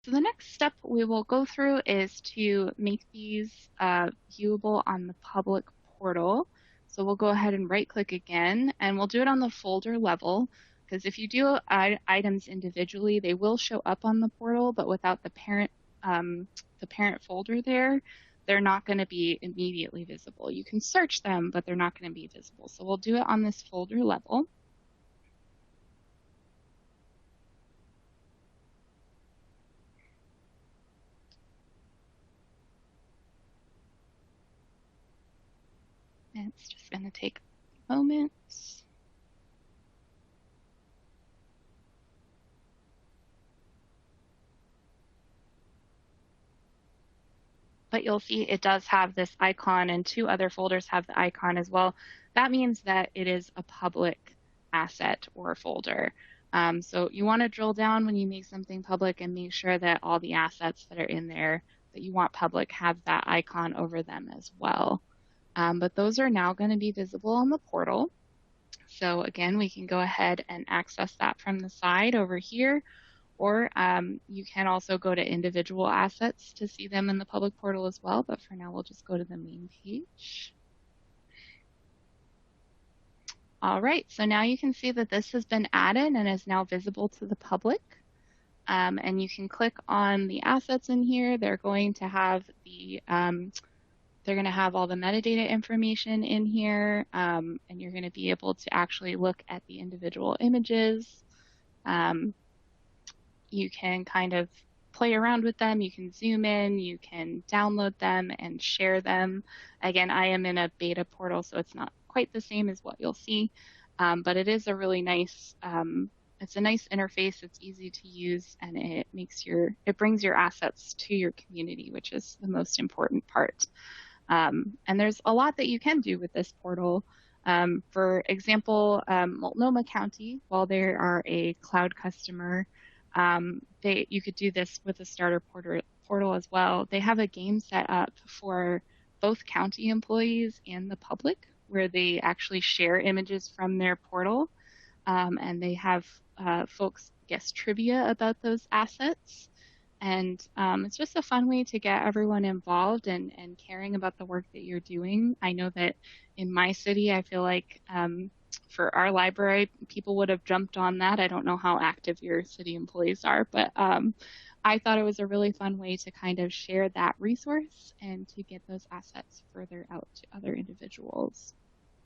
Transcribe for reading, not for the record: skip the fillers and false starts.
So the next step we will go through is to make these viewable on the public portal. So we'll go ahead and right click again, and we'll do it on the folder level, because if you do items individually, they will show up on the portal, but without the parent folder there, they're not going to be immediately visible. You can search them, but they're not going to be visible. So we'll do it on this folder level. And it's just going to take moments. But you'll see it does have this icon, and two other folders have the icon as well. That means that it is a public asset or folder. So you want to drill down when you make something public and make sure that all the assets that are in there that you want public have that icon over them as well. But those are now going to be visible on the portal. So again, we can go ahead and access that from the side over here, or you can also go to individual assets to see them in the public portal as well. But for now, we'll just go to the main page. All right, so now you can see that this has been added and is now visible to the public. And you can click on the assets in here. They're going to have all the metadata information in here, and you're going to be able to actually look at the individual images. You can kind of play around with them. You can zoom in, you can download them and share them. Again, I am in a beta portal, so it's not quite the same as what you'll see, but it is a really nice, it's a nice interface. It's easy to use, and it brings your assets to your community, which is the most important part. And there's a lot that you can do with this portal. For example, Multnomah County, while they are a cloud customer, you could do this with a starter portal as well. They have a game set up for both county employees and the public, where they actually share images from their portal, and they have folks guess trivia about those assets. And it's just a fun way to get everyone involved and caring about the work that you're doing. I know that in my city, I feel like for our library, people would have jumped on that. I don't know how active your city employees are, but I thought it was a really fun way to kind of share that resource and to get those assets further out to other individuals.